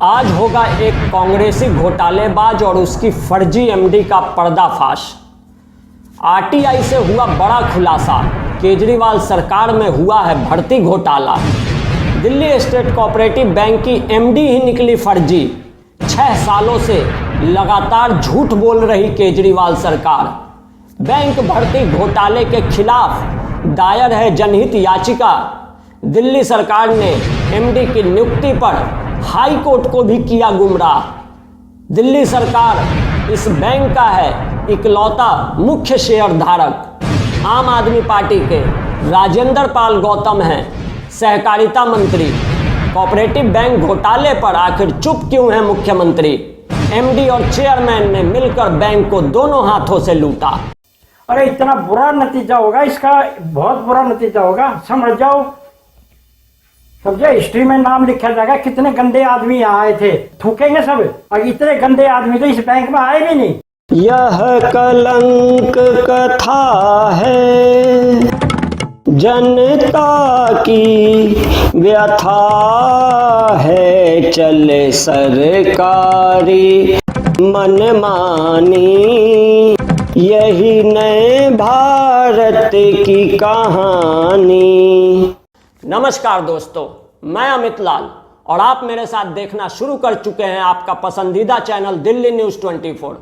आज होगा एक कांग्रेसी घोटालेबाज और उसकी फर्जी एमडी का पर्दाफाश। आरटीआई से हुआ बड़ा खुलासा, केजरीवाल सरकार में हुआ है भर्ती घोटाला। दिल्ली स्टेट कोऑपरेटिव बैंक की एमडी ही निकली फर्जी। 6 सालों से लगातार झूठ बोल रही केजरीवाल सरकार। बैंक भर्ती घोटाले के खिलाफ दायर है जनहित याचिका। दिल्ली सरकार ने एमडी की नियुक्ति पर हाई कोर्ट को भी किया गुमराह। दिल्ली सरकार इस बैंक का है इकलौता मुख्य शेयर धारक। आम आदमी पार्टी के राजेंद्र पाल गौतम हैं सहकारिता मंत्री। कोऑपरेटिव बैंक घोटाले पर आखिर चुप क्यों है मुख्यमंत्री? एमडी और चेयरमैन ने मिलकर बैंक को दोनों हाथों से लूटा। अरे इतना बुरा नतीजा होगा इसका, बहुत बुरा नतीजा होगा, समझ जाओ। समझे, हिस्ट्री में नाम लिखा जाएगा कितने गंदे आदमी यहाँ आए थे, थूकेंगे सब। और इतने गंदे आदमी तो इस बैंक में आए भी नहीं। यह कलंक कथा है, जनता की व्यथा है, चले सरकारी मनमानी, यही नए भारत की कहानी। नमस्कार दोस्तों, मैं अमित लाल और आप मेरे साथ देखना शुरू कर चुके हैं आपका पसंदीदा चैनल दिल्ली न्यूज़ 24।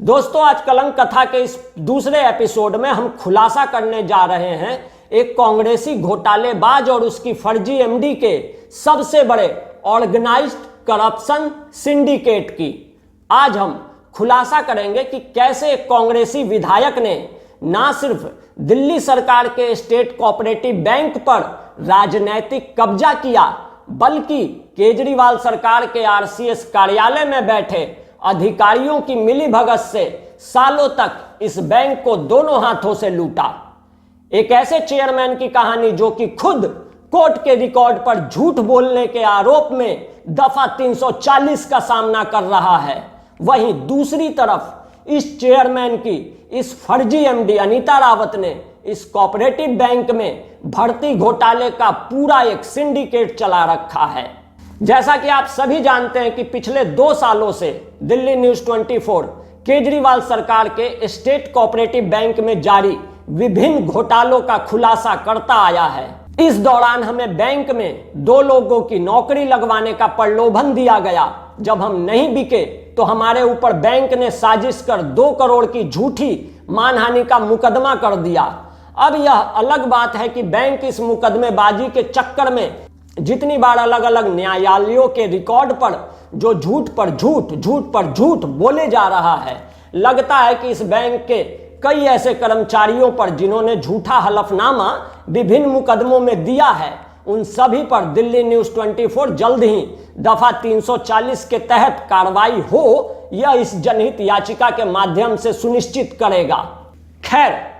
दोस्तों, आज कलंक कथा के इस दूसरे एपिसोड में हम खुलासा करने जा रहे हैं एक कांग्रेसी घोटालेबाज और उसकी फर्जी एमडी के सबसे बड़े ऑर्गेनाइज्ड करप्शन सिंडिकेट की। आज हम खुलासा करेंगे कि कैसे एक कांग्रेसी विधायक ने ना सिर्फ दिल्ली सरकार के स्टेट कोऑपरेटिव बैंक पर राजनैतिक कब्जा किया, बल्कि केजरीवाल सरकार के आरसीएस कार्यालय में बैठे अधिकारियों की मिलीभगत से सालों तक इस बैंक को दोनों हाथों से लूटा। एक ऐसे चेयरमैन की कहानी जो कि खुद कोर्ट के रिकॉर्ड पर झूठ बोलने के आरोप में दफा 340 का सामना कर रहा है। वहीं दूसरी तरफ इस चेयरमैन की इस फर्जी एमडी अनीता रावत ने इस कोऑपरेटिव बैंक में भर्ती घोटाले का पूरा एक सिंडिकेट चला रखा है। जैसा कि आप सभी जानते हैं कि पिछले 2 सालों से दिल्ली न्यूज़ 24 केजरीवाल सरकार के स्टेट कोऑपरेटिव बैंक में जारी विभिन्न घोटालों का खुलासा करता आया है। इस दौरान हमें बैंक में 2 लोगों की नौकरी लगवाने का प्रलोभन दिया गया। जब हम नहीं बिके तो हमारे ऊपर बैंक ने साजिश कर 2 करोड़ की झूठी मानहानि का मुकदमा कर दिया। अब यह अलग बात है कि बैंक इस मुकदमेबाजी के चक्कर में जितनी बार अलग अलग न्यायालयों के रिकॉर्ड पर जो झूठ पर झूठ बोले जा रहा है, लगता है कि इस बैंक के कई ऐसे कर्मचारियों पर जिन्होंने झूठा हलफनामा विभिन्न मुकदमों में दिया है, उन सभी पर दिल्ली न्यूज़ 24 जल्द ही दफा 340 के तहत कार्रवाई हो, यह इस जनहित याचिका के माध्यम से सुनिश्चित करेगा। खैर,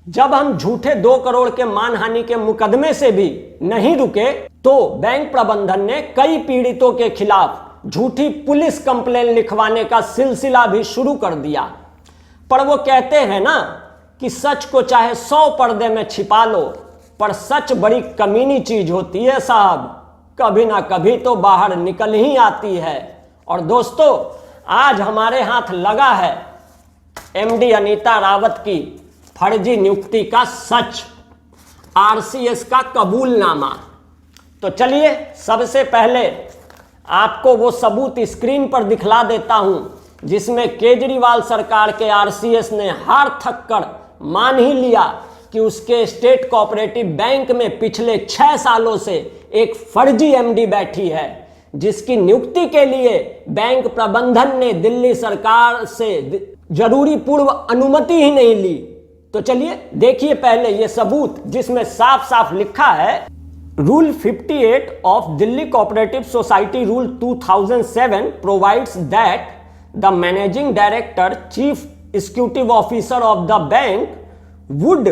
जब हम झूठे 2 करोड़ के मानहानि के मुकदमे से भी नहीं रुके तो बैंक प्रबंधन ने कई पीड़ितों के खिलाफ झूठी पुलिस कंप्लेन लिखवाने का सिलसिला भी शुरू कर दिया। पर वो कहते हैं ना कि सच को चाहे 100 पर्दे में छिपा लो, पर सच बड़ी कमीनी चीज होती है साहब, कभी ना कभी तो बाहर निकल ही आती है। और दोस्तों, आज हमारे हाथ लगा है एमडी अनीता रावत की फर्जी नियुक्ति का सच, आरसीएस का कबूलनामा। तो चलिए सबसे पहले आपको वो सबूत स्क्रीन पर दिखला देता हूं जिसमें केजरीवाल सरकार के आरसीएस ने हार थक कर मान ही लिया कि उसके स्टेट कोऑपरेटिव बैंक में पिछले 6 सालों से एक फर्जी एमडी बैठी है, जिसकी नियुक्ति के लिए बैंक प्रबंधन ने दिल्ली सरकार से जरूरी पूर्व अनुमति ही नहीं ली। तो चलिए देखिए पहले ये सबूत, जिसमें साफ साफ लिखा है rule 58 of Delhi cooperative society rule 2007 provides that the managing director chief executive officer of the bank would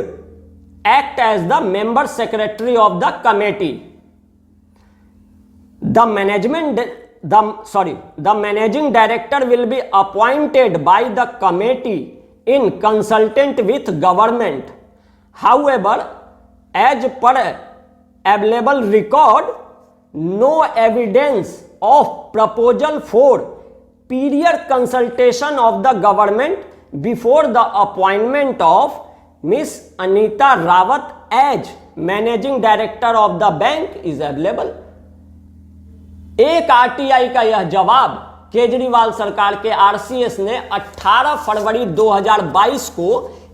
act as the member secretary of the committee. The managing director will be appointed by the committee in consultant with government. However, as per available record, no evidence of proposal for period consultation of the government before the appointment of Miss Anita Rawat as managing director of the bank is available. एक RTI का यह जवाब केजरीवाल सरकार के RCS ने 18 फरवरी 2022 को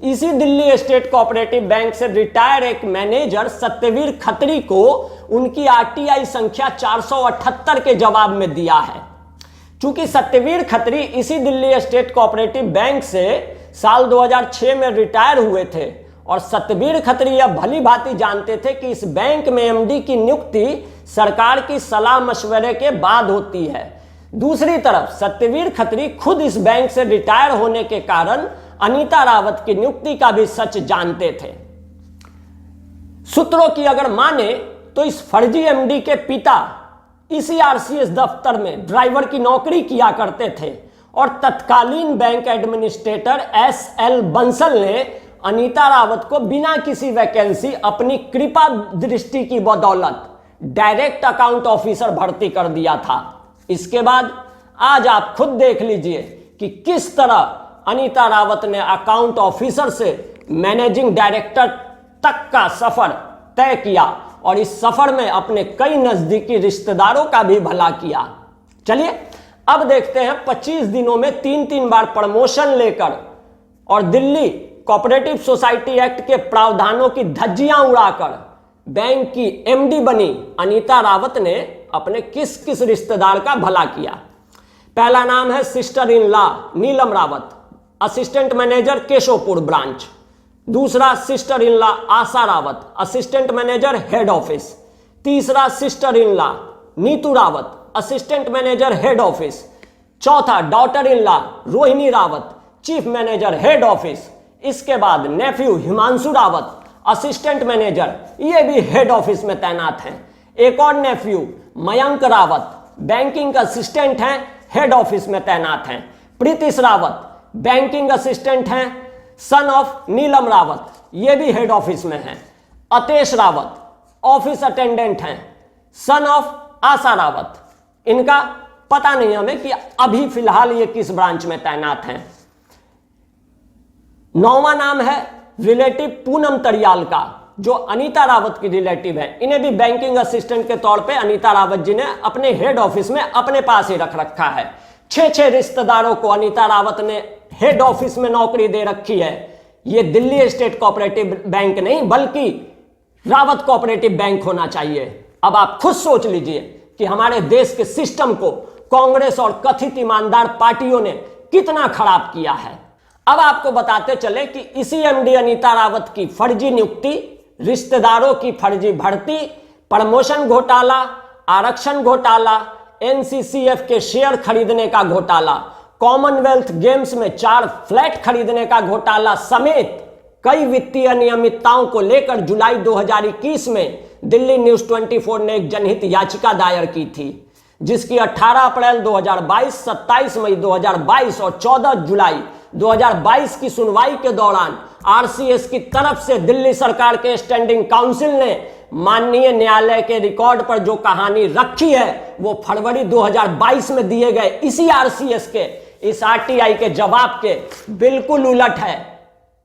इसी Delhi state cooperative bank से रिटायर एक मैनेजर सत्यवीर खत्री को उनकी आरटीआई संख्या 478 के जवाब में दिया है। चूंकि सत्यवीर खत्री इसी दिल्ली स्टेट कोऑपरेटिव बैंक से साल 2006 में रिटायर हुए थे और सत्यवीर खत्री यह भली भांति जानते थे कि इस बैंक में एमडी की नियुक्ति सरकार की सलाह मशवरे के बाद होती है। दूसरी तरफ सत्यवीर खत्री खुद इस बैंक से रिटायर होने के कारण अनीता रावत की नियुक्ति का भी सच जानते थे। सूत्रों की अगर माने तो इस फर्जी एमडी के पिता इसी आरसीएस दफ्तर में ड्राइवर की नौकरी किया करते थे और तत्कालीन बैंक एडमिनिस्ट्रेटर एसएल बंसल ने अनीता रावत को बिना किसी वैकेंसी अपनी कृपा दृष्टि की बदौलत डायरेक्ट अकाउंट ऑफिसर भर्ती कर दिया था। इसके बाद आज आप खुद देख लीजिए कि किस तरह अनीता रावत ने अकाउंट ऑफिसर से मैनेजिंग डायरेक्टर तक का सफर तय किया और इस सफर में अपने कई नजदीकी रिश्तेदारों का भी भला किया। चलिए अब देखते हैं 25 दिनों में 3-3 बार प्रमोशन लेकर और दिल्ली कोऑपरेटिव सोसाइटी एक्ट के प्रावधानों की धज्जियां उड़ाकर बैंक की एमडी बनी अनीता रावत ने अपने किस किस रिश्तेदार का भला किया। पहला नाम है sister in law Neelam Rawat, assistant manager Keshavpur branch. दूसरा sister in law Asha Rawat, assistant manager head office. तीसरा sister in law Neetu Rawat, assistant manager head office. चौथा daughter in law Rohini Rawat, chief manager head office. इसके बाद nephew Himanshu Rawat, assistant manager, ये भी हेड ऑफिस में तैनात हैं। एक और nephew Mayank Rawat, banking assistant हैं, हेड ऑफिस में तैनात हैं। प्रीतिश रावत बैंकिंग असिस्टेंट हैं, सन ऑफ नीलम रावत, ये भी हेड ऑफिस में हैं। अतेश रावत ऑफिस अटेंडेंट हैं, सन ऑफ आशा रावत। इनका पता नहीं हमें कि अभी फिलहाल ये किस ब्रांच में तैनात हैं। 9वां नाम है रिलेटिव पूनम तरियाल का, जो अनीता रावत की रिलेटिव है। इन्हें भी बैंकिंग असिस्टेंट के तौर पे अनीता रावत जी ने अपने हेड ऑफिस में अपने पास ही रख रखा है। 6 रिश्तेदारों को अनीता रावत ने हेड ऑफिस में नौकरी दे रखी है। ये दिल्ली स्टेट कोऑपरेटिव बैंक नहीं बल्कि रावत कोऑपरेटिव बैंक होना चाहिए। अब आप खुद सोच लीजिए कि हमारे देश के सिस्टम को कांग्रेस और कथित ईमानदार पार्टियों ने कितना खराब किया है। अब आपको बताते चले कि इसी एमडी अनीता रावत की फर्जी नियुक्ति, रिश्तेदारों की फर्जी भर्ती, प्रमोशन घोटाला, आरक्षण घोटाला, एनसीसीएफ के शेयर खरीदने का घोटाला, कॉमनवेल्थ गेम्स में 4 फ्लैट खरीदने का घोटाला समेत कई वित्तीय अनियमितताओं को लेकर जुलाई 2021 में दिल्ली न्यूज 24 ने एक जनहित याचिका दायर की थी, जिसकी 18 अप्रैल 2022, 27 मई 2022 और 14 जुलाई 2022 की सुनवाई के दौरान आरसीएस की तरफ से दिल्ली सरकार के स्टैंडिंग काउंसिल ने माननीय न्यायालय के रिकॉर्ड पर जो कहानी रखी है वो फरवरी 2022 में दिए गए इसी आरसीएस के इस आरटीआई के जवाब के बिल्कुल उलट है।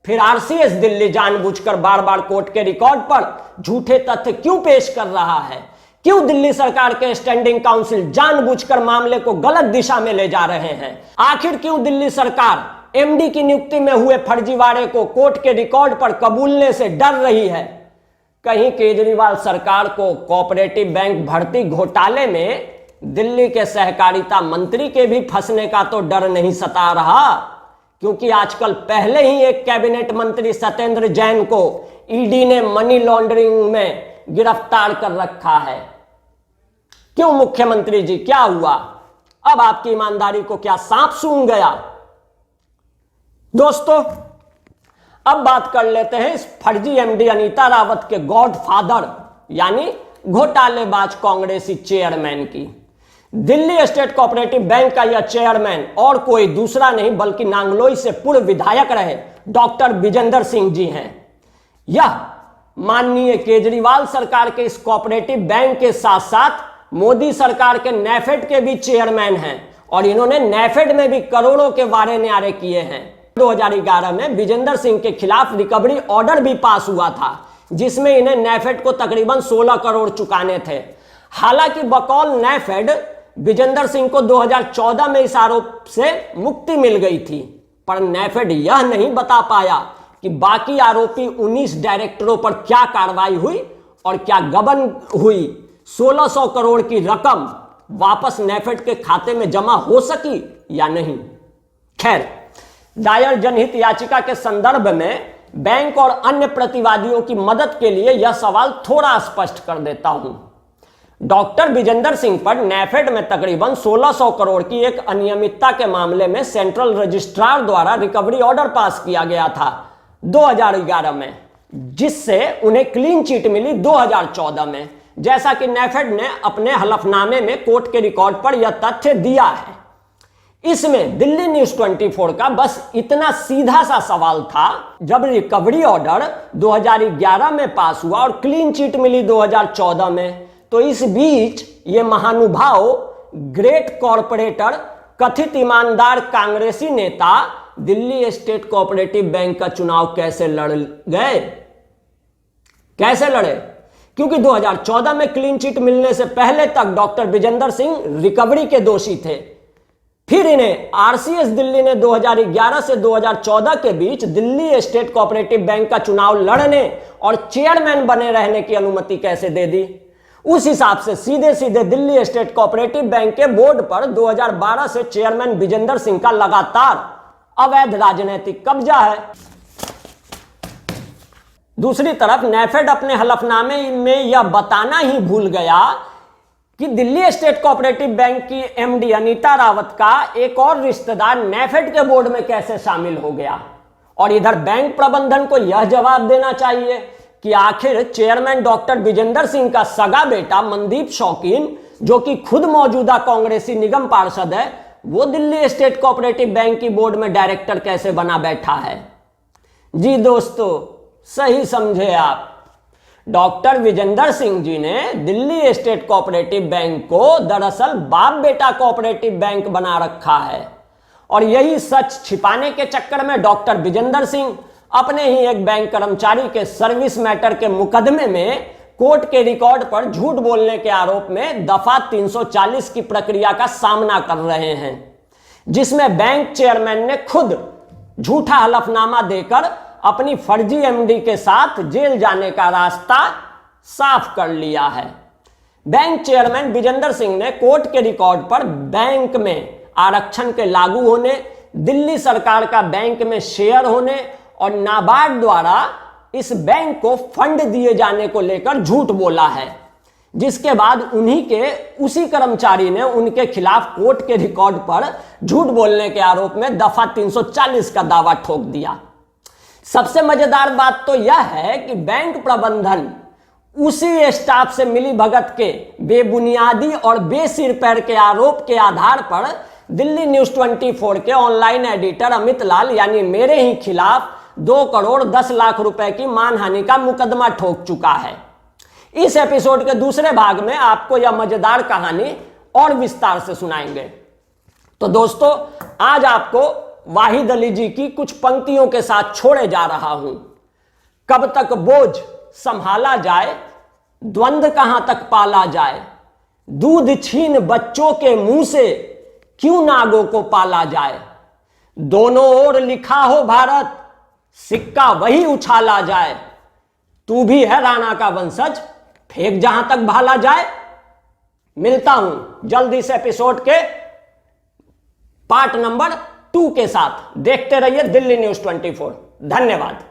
फिर आरसीएस दिल्ली जानबूझकर बार बार कोर्ट के रिकॉर्ड पर झूठे तथ्य क्यों पेश कर रहा है? क्यों दिल्ली सरकार के स्टैंडिंग काउंसिल जानबूझकर मामले को गलत दिशा में ले जा रहे हैं? आखिर क्यों दिल्ली सरकार एमडी की नियुक्ति में हुए फर्जीवाड़े को कोर्ट के रिकॉर्ड पर कबूलने से डर रही है? कहीं केजरीवाल सरकार को कोऑपरेटिव बैंक भर्ती घोटाले में दिल्ली के सहकारिता मंत्री के भी फंसने का तो डर नहीं सता रहा? क्योंकि आजकल पहले ही एक कैबिनेट मंत्री सत्येंद्र जैन को ईडी ने मनी लॉन्ड्रिंग में गिरफ्तार कर रखा है। क्यों मुख्यमंत्री जी, क्या हुआ? अब आपकी ईमानदारी को क्या सांप सूंघ गया? दोस्तों अब बात कर लेते हैं इस फर्जी एमडी अनीता रावत के गॉडफादर यानी घोटालेबाज कांग्रेसी चेयरमैन की। दिल्ली स्टेट कोऑपरेटिव बैंक का यह चेयरमैन और कोई दूसरा नहीं बल्कि नांगलोई से पूर्व विधायक रहे डॉक्टर विजेंद्र सिंह जी हैं। यह माननीय केजरीवाल सरकार के इस कोऑपरेटिव बैंक के साथ साथ मोदी सरकार के नेफेड के भी चेयरमैन हैं और इन्होंने नेफेड में भी करोड़ों के वारे न्यारे किए हैं। 2011 में विजेंद्र सिंह के खिलाफ रिकवरी ऑर्डर भी पास हुआ था, जिसमें इन्हें नेफेड को तकरीबन 16 करोड़ चुकाने थे। हालांकि बकौल नेफेड विजेंद्र सिंह को 2014 में इस आरोप से मुक्ति मिल गई थी, पर नेफेड यह नहीं बता पाया कि बाकी आरोपी 19 डायरेक्टरों पर क्या कार्रवाई हुई और क्या गबन हुई। 1600 करोड़ की रकम वापस नेफेड के खाते में जमा हो सकी या नहीं। खैर, दायर जनहित याचिका के संदर्भ में बैंक और अन्य प्रतिवादियों की मदद के लिए यह सवाल थोड़ा स्पष्ट कर देता हूं। डॉक्टर विजेंद्र सिंह पर नेफेड में तकरीबन 1600 करोड़ की एक अनियमितता के मामले में सेंट्रल रजिस्ट्रार द्वारा रिकवरी ऑर्डर पास किया गया था 2011 में, जिससे उन्हें क्लीन चिट मिली 2014 में, जैसा कि नेफेड ने अपने हलफनामे में कोर्ट के रिकॉर्ड पर यह तथ्य दिया है। इसमें दिल्ली न्यूज 24 का बस इतना सीधा सा सवाल था, जब रिकवरी ऑर्डर 2011 में पास हुआ और क्लीन चिट मिली 2014 में, तो इस बीच ये महानुभाव ग्रेट कॉरपोरेटर कथित ईमानदार कांग्रेसी नेता दिल्ली स्टेट कोऑपरेटिव बैंक का चुनाव कैसे लड़ गए? कैसे लड़े? क्योंकि 2014 में क्लीन चिट मिलने से पहले तक डॉक्टर विजेंद्र सिंह रिकवरी के दोषी थे। फिर इन्हें आरसीएस दिल्ली ने 2011 से 2014 के बीच दिल्ली स्टेट कोऑपरेटिव बैंक का चुनाव लड़ने और चेयरमैन बने रहने की अनुमति कैसे दे दी? उस हिसाब से सीधे सीधे दिल्ली स्टेट कोऑपरेटिव बैंक के बोर्ड पर 2012 से चेयरमैन विजेंद्र सिंह का लगातार अवैध राजनीतिक कब्जा है। दूसरी तरफ नेफेड अपने हलफनामे में यह बताना ही भूल गया कि दिल्ली स्टेट कोऑपरेटिव बैंक की एमडी अनीता रावत का एक और रिश्तेदार नेफेड के बोर्ड में कैसे शामिल हो गया। और इधर बैंक प्रबंधन को यह जवाब देना चाहिए कि आखिर चेयरमैन डॉक्टर विजेंद्र सिंह का सगा बेटा मनदीप शौकीन, जो कि खुद मौजूदा कांग्रेसी निगम पार्षद है, वो दिल्ली स्टेट कोऑपरेटिव बैंक की बोर्ड में डायरेक्टर कैसे बना बैठा है। जी दोस्तों, सही समझे आप। डॉक्टर विजेंद्र सिंह जी ने दिल्ली स्टेट कोऑपरेटिव बैंक को दरअसल बाप बेटा कोऑपरेटिव बैंक बना रखा है, और यही सच छिपाने के चक्कर में डॉक्टर विजेंद्र सिंह अपने ही एक बैंक कर्मचारी के सर्विस मैटर के मुकदमे में कोर्ट के रिकॉर्ड पर झूठ बोलने के आरोप में दफा 340 की प्रक्रिया का सामना कर रहे हैं, जिसमें बैंक चेयरमैन ने खुद झूठा हलफनामा देकर अपनी फर्जी एमडी के साथ जेल जाने का रास्ता साफ कर लिया है। बैंक चेयरमैन विजेंद्र सिंह ने कोर्ट के रिकॉर्ड पर बैंक में आरक्षण के लागू होने, दिल्ली सरकार का बैंक में शेयर होने और नाबार्ड द्वारा इस बैंक को फंड दिए जाने को लेकर झूठ बोला है, जिसके बाद उन्हीं के उसी कर्मचारी ने उनके खिलाफ कोर्ट के रिकॉर्ड पर झूठ बोलने के आरोप में दफा 340 का दावा ठोक दिया। सबसे मजेदार बात तो यह है कि बैंक प्रबंधन उसी स्टाफ से मिली भगत के बेबुनियादी और बेसिर पैर के आरोप के आधार पर दिल्ली न्यूज 24 के ऑनलाइन एडिटर अमित लाल यानी मेरे ही खिलाफ 2 करोड़ 10 लाख रुपए की मानहानि का मुकदमा ठोक चुका है। इस एपिसोड के दूसरे भाग में आपको यह मजेदार कहानी और विस्तार से सुनाएंगे। तो दोस्तों, आज आपको वाहिद अली जी की कुछ पंक्तियों के साथ छोड़े जा रहा हूं। कब तक बोझ संभाला जाए, द्वंद्व कहां तक पाला जाए, दूध छीन बच्चों के मुंह से क्यों नागों को पाला जाए, दोनों ओर लिखा हो भारत, सिक्का वही उछाला जाए, तू भी है राणा का वंशज, फेंक जहां तक भाला जाए। मिलता हूं जल्दी से एपिसोड के पार्ट नंबर 2 के साथ। देखते रहिए दिल्ली न्यूज 24। धन्यवाद।